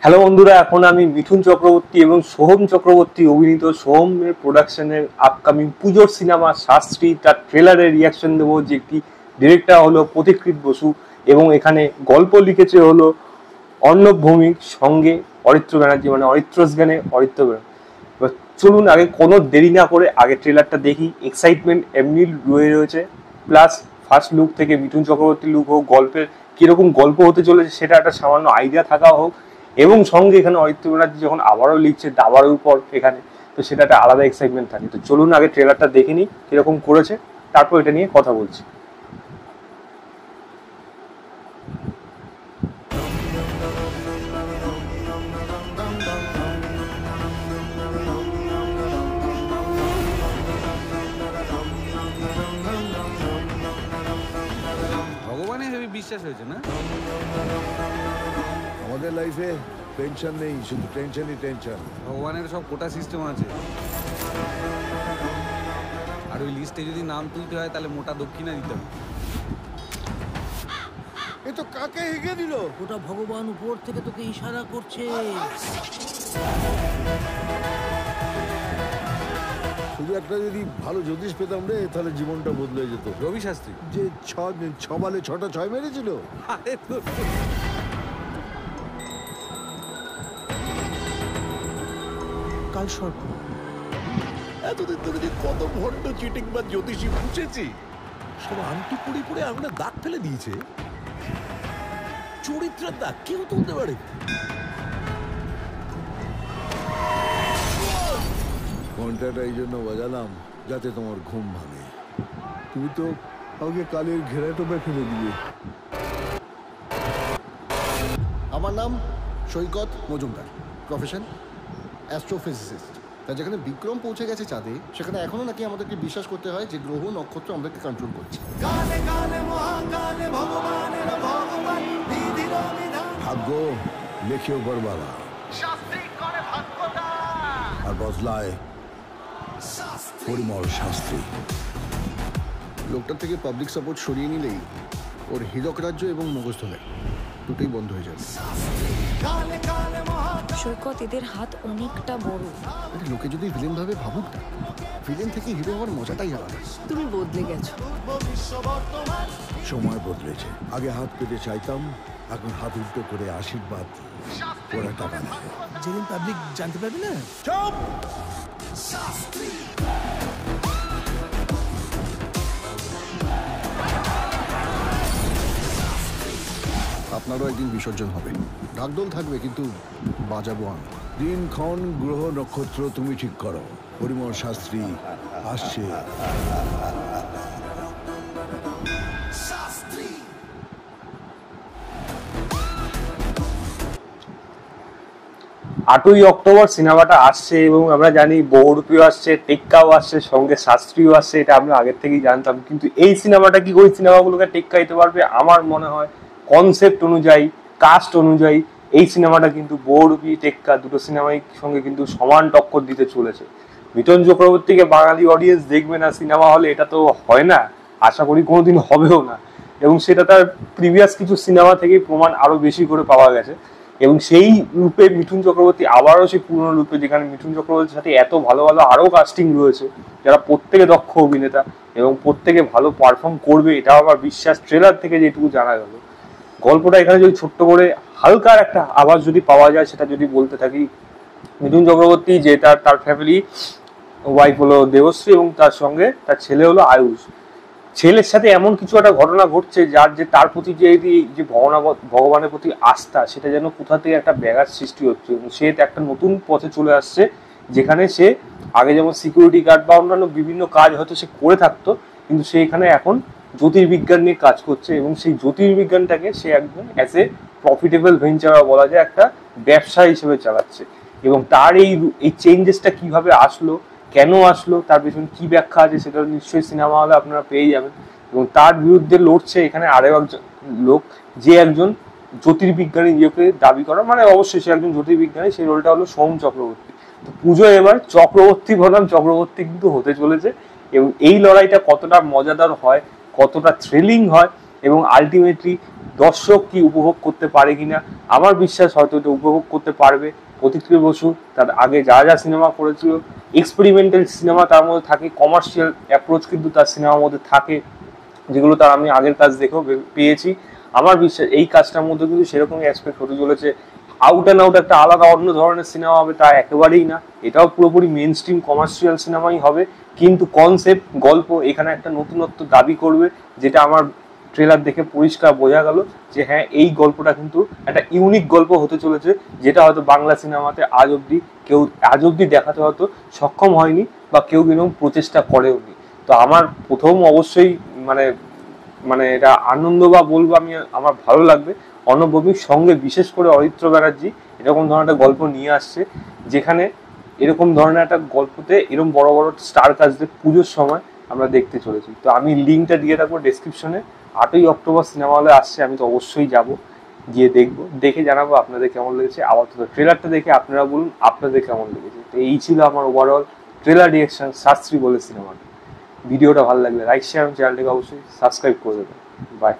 Hello বন্ধুরা, এখন আমি মিঠুন চক্রবর্তী এবং সোহম চক্রবর্তী অভিনীত সোহমের প্রোডাকশনের আপকামিং পুজোর সিনেমা শাস্ত্রী তার ট্রেলারের রিয়াকশন দেবো। যে একটি ডিরেক্টর হলো পথিকৃৎ বসু এবং এখানে গল্প লিখেছে হলো অর্ণব ভৌমিক, সঙ্গে অরিত্র ব্যানার্জি, মানে অরিত্রস গানে অরিত্র ব্যানার্জি। এবার চলুন আগে কোনো দেরি না করে আগে ট্রেলারটা দেখি। এক্সাইটমেন্ট এমনি রয়ে রয়েছে, প্লাস ফার্স্ট লুক থেকে মিঠুন চক্রবর্তীর লুক হোক, গল্পের কিরকম গল্প হতে চলেছে সেটা একটা সামান্য আইডিয়া থাকা হোক, এবং সঙ্গে এখানে অরিত্র ব্যানার্জি যখন আবারও লিখছে দাবারের উপর এখানে, তো সেটা একটা আলাদা এক্সাইটমেন্ট থাকে। তো চলুন আগে ট্রেলারটা দেখে নিই কিরকম করেছে, তারপর এটা নিয়ে কথা বলছি। ভগবানে হেবি বিশ্বাস হয়েছে না? আমাদের লাইফে টেনশন নেই, শুধু টেনশনই টেনশন। ভগবানের সব কোটা সিস্টেম আছে, আর ওই লিস্টে যদি নাম তুলতে হয় তাহলে মোটা দক্ষিণা দিতে হবে। এ তো কাকে হেগে দিল? ওটা ভগবান উপর থেকে তোকে ইশারা করছে। শুধু একটা যদি ভালো জ্যোতিষ পেতাম রে, তাহলে জীবনটা বদলে যেত। রবি শাস্ত্রী যে ছ বালে ছটা ছয় মেরেছিল। আরে তো কাল সর্প। এতদিন ধরে যে কত ভণ্ড চিটিং বা জ্যোতিষী বুঝেছি, সব আংটি পুড়ি পুড়ে আমরা দাগ ফেলে দিয়েছে। চরিত্রের দাগ কেউ তুলতে পারে? ঘন্টাটা এই জন্য বাজালাম যাতে তোমার ঘুম ভাঙে। তুমি তো আমাকে কালের ঘেরাটোপে ফেলে দিয়ে। আমার নাম সৈকত মজুমদার, প্রফেশন অ্যাস্ট্রোফিজিসিস্ট। তা যেখানে বিক্রম পৌঁছে গেছে চাঁদে, সেখানে এখনো নাকি আমাদেরকে বিশ্বাস করতে হয় যে গ্রহ নক্ষত্র আমাদেরকে কন্ট্রোল করছে। ভাগ্য লেখেও বরবালা, আর বদলায় পরিমল শাস্ত্রী। লোকটার থেকে পাবলিক সাপোর্ট সরিয়ে নিলেই ওর হীরক রাজ্য এবং মগজধলাই দুটোই বন্ধ হয়ে যাবে। সৈকত, এদের হাত অনেকটা বড়। আরে লোকে যদি ভিলেন ভাবে ভাবুক না, ভিলেন থেকে হিরো হওয়ার মজাটাই আলাদা। তুমি বদলে গেছো। সময় বদলেছে। আগে হাত পেতে চাইতাম, এখন হাত উল্টো করে আশীর্বাদ ওরা টাকা নেয়। যেদিন পাবলিক জানতে পারবে না। চুপ! আপনারও একদিন বিসর্জন হবে, ঢাকঢোল থাকবে, কিন্তু বাজাবো আমি। দিনক্ষণ গ্রহ নক্ষত্র তুমি ঠিক করো। পরিমল শাস্ত্রী আসছে। 8ই অক্টোবর সিনেমাটা আসছে এবং আমরা জানি বহুরূপীও আসছে, টেক্কাও আসছে, সঙ্গে শাস্ত্রীও আসছে। এটা আমরা আগের থেকেই জানতাম, কিন্তু এই সিনেমাটা কি ওই সিনেমাগুলোকে টেক্কা দিতে পারবে? আমার মনে হয় কনসেপ্ট অনুযায়ী, কাস্ট অনুযায়ী এই সিনেমাটা কিন্তু বহুরূপী টেক্কা দুটো সিনেমাই সঙ্গে কিন্তু সমান টক্কর দিতে চলেছে। মিঠুন চক্রবর্তীকে বাঙালি অডিয়েন্স দেখবে না সিনেমা হলে, এটা তো হয় না, আশা করি কোনোদিন হবেও না, এবং সেটা তার প্রিভিয়াস কিছু সিনেমা থেকে প্রমাণ আরো বেশি করে পাওয়া গেছে। এবং সেই রূপে মিঠুন চক্রবর্তী আবারও সেই পুরনো রূপে, যেখানে মিঠুন চক্রবর্তীর সাথে এত ভালো ভালো আরো কাস্টিং রয়েছে যারা প্রত্যেকে দক্ষ অভিনেতা এবং প্রত্যেকে ভালো পারফর্ম করবে, এটাও আমার বিশ্বাস ট্রেলার থেকে যেটুকু জানা গেল। গল্পটা এখানে যদি ছোট্ট করে হালকার একটা আওয়াজ যদি পাওয়া যায়, সেটা যদি বলতে থাকি, মিঠুন চক্রবর্তী যে তার ফ্যামিলি ওয়াইফ হলো দেবশ্রী এবং তার সঙ্গে তার ছেলে হলো আয়ুষ। ছেলের সাথে এমন কিছু একটা ঘটনা ঘটছে যার যে তার প্রতি যে ভগবানের প্রতি আস্থা, সেটা যেন কোথা থেকে একটা ব্যাঘাত সৃষ্টি হচ্ছে, এবং সে একটা নতুন পথে চলে আসছে, যেখানে সে আগে যেমন সিকিউরিটি গার্ড বা অন্যান্য বিভিন্ন কাজ হয়তো সে করে থাকতো, কিন্তু সে এখানে এখন জ্যোতির্বিজ্ঞান নিয়ে কাজ করছে, এবং সেই জ্যোতির্বিজ্ঞানটাকে সে একদম অ্যাজ এ প্রফিটেবল ভেঞ্চার বলা যায়, একটা ব্যবসা হিসেবে চালাচ্ছে। এবং তার এই চেঞ্জেসটা কিভাবে আসলো, কেন আসলো, তার পেছনে কি ব্যাখ্যা আছে, সেটা নিশ্চয়ই সিনেমা হলে আপনারা পেয়ে যাবেন। এবং তার বিরুদ্ধে লড়ছে এখানে আরও একজন লোক, যে একজন জ্যোতির্বিজ্ঞানী নিজেকে দাবি করা, মানে অবশ্যই সে একজন জ্যোতির্বিজ্ঞানী, সেই রোলটা হলো সোহম চক্রবর্তী। তো পুজো এবার চক্রবর্তী বনাম চক্রবর্তী কিন্তু হতে চলেছে, এবং এই লড়াইটা কতটা মজাদার হয়, কতটা থ্রিলিং হয়, এবং আলটিমেটলি দর্শক কি উপভোগ করতে পারে কিনা, আমার বিশ্বাস হয়তো এটা উপভোগ করতে পারবে। প্রতীকপ্রিয় বসু তার আগে যা যা সিনেমা করেছিল, এক্সপেরিমেন্টাল সিনেমা তার মধ্যে থাকে, কমার্শিয়াল অ্যাপ্রোচ কিন্তু তার সিনেমার মধ্যে থাকে, যেগুলো তার আমি আগের কাজ দেখেও পেয়েছি। আমার বিশ্বাস এই কাজটার মধ্যে কিন্তু সেরকমই এক্সপেক্ট হতে চলেছে। আউট অ্যান্ড আউট একটা আলাদা অন্য ধরনের সিনেমা হবে তা একেবারেই না, এটাও পুরোপুরি মেন স্ট্রিম কমার্শিয়াল সিনেমাই হবে, কিন্তু কনসেপ্ট গল্প এখানে একটা নতুনত্ব দাবি করবে, যেটা আমার ট্রেলার দেখে পরিষ্কার বোঝা গেল যে হ্যাঁ এই গল্পটা কিন্তু একটা ইউনিক গল্প হতে চলেছে, যেটা হয়তো বাংলা সিনেমাতে আজ অব্দি দেখাতে হয়তো সক্ষম হয়নি বা কেউ কিন্তু প্রচেষ্টা করেওনি। তো আমার প্রথম অবশ্যই মানে মানে এটা আনন্দ বা বলবো আমি, আমার ভালো লাগবে অর্ণব ভৌমিক সঙ্গে বিশেষ করে অরিত্র ব্যানার্জি এরকম ধরনের একটা গল্প নিয়ে আসছে, যেখানে এরকম ধরনের একটা গল্পতে এরকম বড় বড় স্টার কাজদের পুজোর সময় আমরা দেখতে চলেছি। তো আমি লিঙ্কটা দিয়ে রাখবো ডেসক্রিপশনে। 8ই অক্টোবর সিনেমা হলে আসছে, আমি তো অবশ্যই যাব, গিয়ে দেখবো, দেখে জানাবো আপনাদের কেমন লেগেছে। আপাতত ট্রেলারটা দেখে আপনারা বলুন আপনাদের কেমন লেগেছে। তো এই ছিল আমার ওভারঅল ট্রেলার রিয়াকশন শাস্ত্রী বলে সিনেমাটা। ভিডিওটা ভালো লাগলে লাইক শেয়ার এবং চ্যানেলটিকে অবশ্যই সাবস্ক্রাইব করে দেবেন। বাই।